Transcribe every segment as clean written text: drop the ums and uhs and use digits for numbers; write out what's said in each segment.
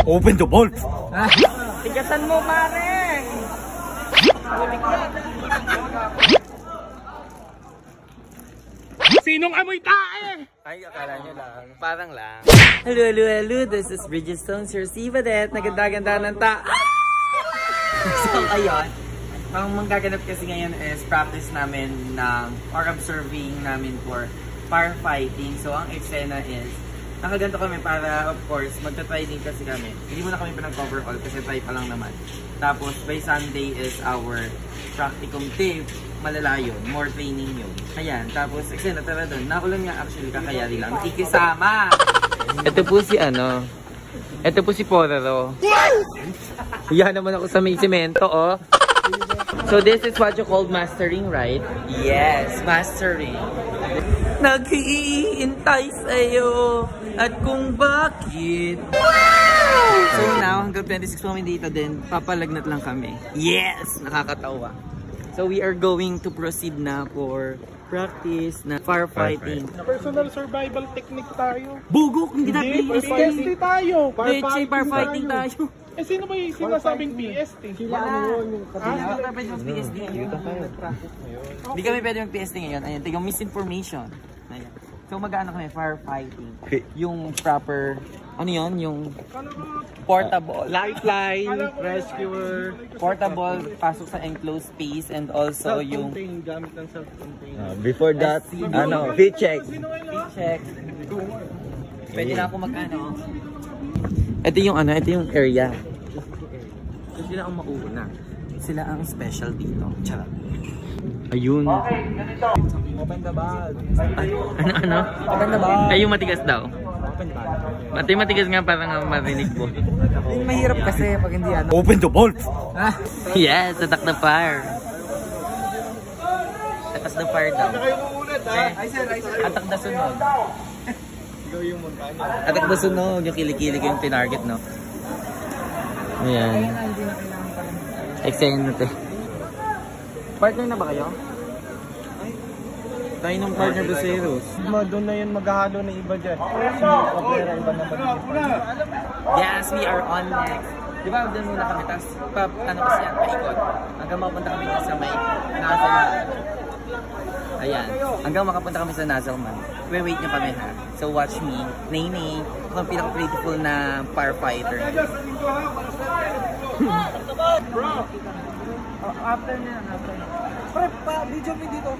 Open the vault! Tigasan mo, pare! Sinong amoy tae? Ay, akala nyo lang. Parang lang. Hello, hello, hello. This is Bridgestone, Sir Sivadet. Naganda-ganda ng So, ayun. Ang manggaganap kasi ngayon is practice namin or observing namin for firefighting. So, ang eksena is, nakaganto kami para, of course, magta-try din kasi kami. Hindi mo na kami pinag-overhaul kasi try pa lang naman. Tapos, by Sunday is our practicum tape. Malala yun. More training yun. Ayan. Tapos, eksena tara doon. Nakulang nga actually kakayari lang. Nakikisama! Ito po si Ito po si Porero. Yan naman ako sa may semento, oh. So this is what you call mastering, right? Yes, mastering. Nag-iintay sa'yo at kung bakit. So now, hanggang 26 kami dito din, papalagnat lang kami. Yes! Nakakatawa. So we are going to proceed na for practice na firefighting. Personal survival technique tayo. Bugok! Hindi na PST tayo. Firefighting tayo. Eh, sino ba yung sinasabing PST? Sila yung kabila. Hindi kami pwede mag-PSD ngayon. Hindi kami pwede mag-PSD ngayon. Ayan, tigong misinformation. Ayan. So mag-ano kami, firefighting. Yung proper, ano yun? Yung portable. Lifeline, rescuer. Portable, pasok sa enclosed space and also yung... Gamit ng self-contained. Before that, fit check. Fit check. Pwede na ako mag-ano. Ito yung ito yung area. So sila ang mauna. Sila ang special dito. Charot. Ayun. Okay, ganito. Open the bag. Ano? Open the bag. Ay, yung matigas daw. Open bag. Yung matigas nga parang marinig ko. Mahirap kasi pag hindi ano. Open the vault! Yes, attack the fire. Attack the fire daw. Attack the sunog. Attack the sunog. Yung kilikili ko yung tinarget, no? Ayan. Excited na ito. Partner na ba kayo? Tayo ng partner Buseros. Doon na yun maghahalo na iba dyan. Yes, we are on next. Di ba, doon muna kami, tapos ano kasi yan, paikot. Hanggang makapunta kami sa may Nazelman. Ayan, hanggang makapunta kami sa Nazelman. Wait nyo kami ha. So watch me, Nene. Ako ang pinaka-prettiful na firefighter. Bro! After na yan, after na. Pre, video mo dito.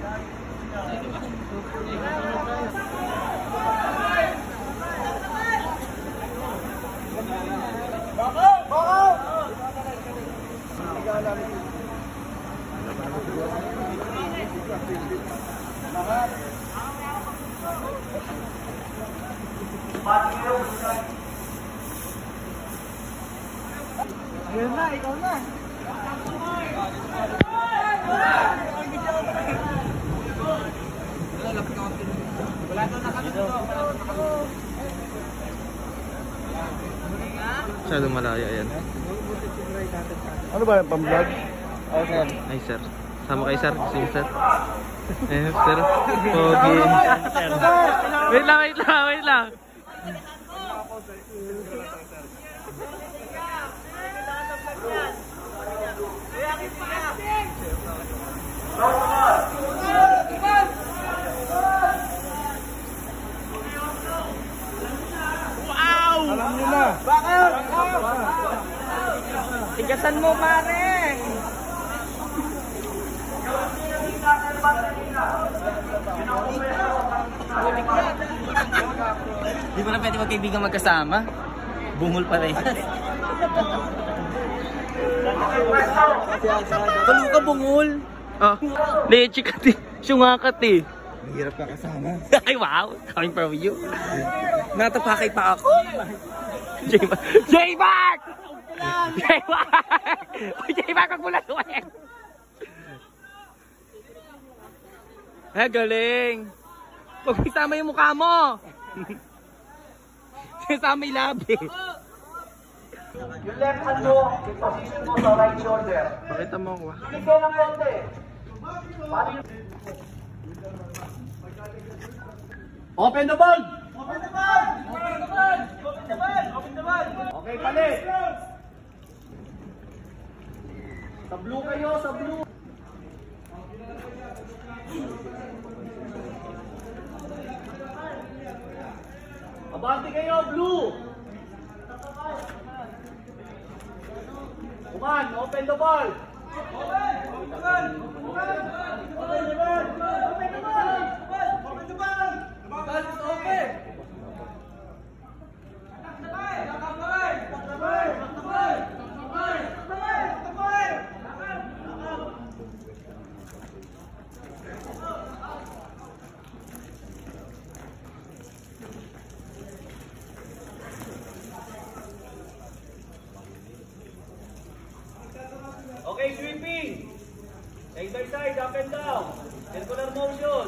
Ayun na, ikaw na. Wala doon na kami dito. Masyadong malayo, ayan. Ano ba yung pang-vlog? Oh, sir. Ay, sir. Sama kayo, sir. Sige, sir. Eh, sir. Okay. Wait lang. Wow! Alam nyo na! Bakit? Tigasan mo, pare! Di ba na pwede magkaibigan magkasama? Bungol pa rin. Kalo ka bungol? Leche ka ti. Syunga ka ti. Mahirap ka kasama. Ay wow! Coming from you. Natapakay pa ako. J-Mark! J-Mark! J-Mark! Wag mo lang uwi! Galing! Huwag mo isama yung mukha mo! Isama yung labi. Yung left hand mo, position mo sa right shoulder. Pakita mo ako. Bigyan ng konti. Open the ball! Open the ball! Open the ball! Open the ball! Open the ball! Okay, palit. Sa blue kayo, sa blue. Abante kayo, blue. Kuman, open the ball. Okay, sweeping. Side by side, up and down. Circular motion.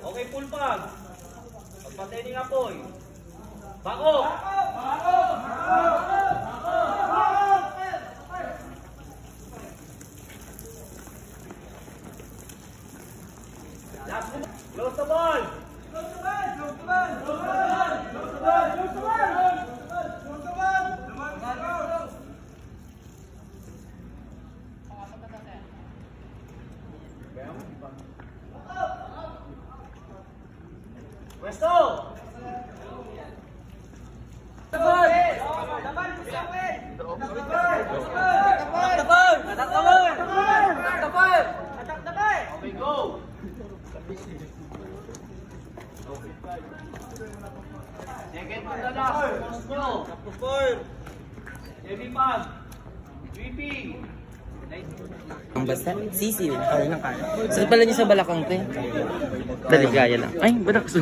Okay, full pag. Pagpatay ng apoy. Bako! Close the ball! Pwesto! Okay, go! Second to the last. Go! Heavy pag. Sweeping. Ang basta, sisiw. Ay, ng kaya. Saan pala niyo sa balakang to eh? Daligaya lang. Ay, balakso.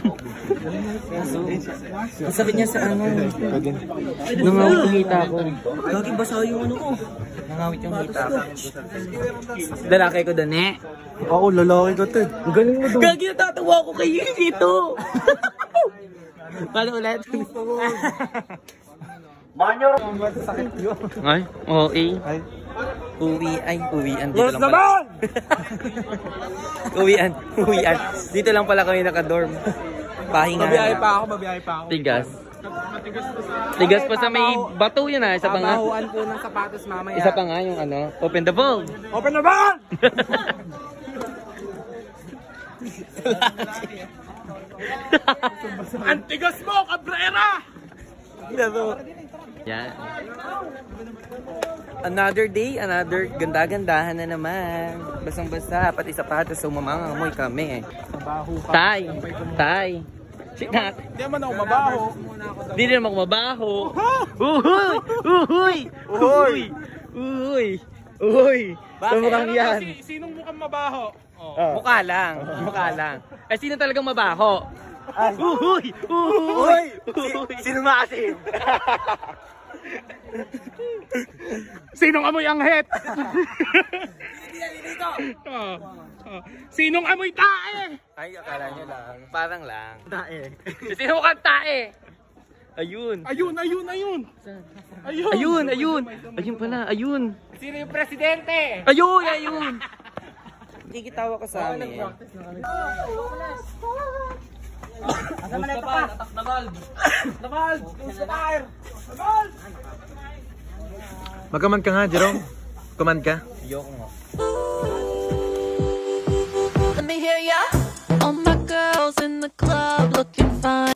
Ang sabi niya sa ano. Nangawit yung hita ko. Gagi basa yung ano ko. Nangawit yung hita ko. Lalaki ko doon eh. Ako, lalaki ko to. Galing mo doon. Gagi, natatawa ko kayo dito. Paano ulit? Manyor! Ay, okay. Uwian. Dito lang pala. Uwian. Dito lang pala kami naka-dorm. Pahinga. Mabiyahe pa ako. Tigas. Tigas pa sa may bato yun ah. Isa pa nga. Pabahuan po ng sapatos mamaya. Isa pa nga yung ano. Open the valve. Open the ball! Antigas mo, Cabrera! Yan. Another day, another ganda-gandahan na naman. Basang-basa, pati sapatos, so mamangamoy kami. Tay. Sinak. Hindi naman ako mabaho. Hindi naman ako mabaho. Uy! Mukhang yan. Sinong mukhang mabaho? Mukha lang. Eh, sino talagang mabaho? Uy! Sino maasim? Sinong amoy anghit? Sinong amoy tae? Ay, akala nyo lang. Parang lang. Tae. Sino mukhang tae? Ayun. Ayun pala, ayun. Sino yung presidente? Ayun. Kikitawa ka sa amin. Magkaman ka nga, Jerome. Command ka. Ayoko nga. Let me hear ya. All my girls in the club looking fine.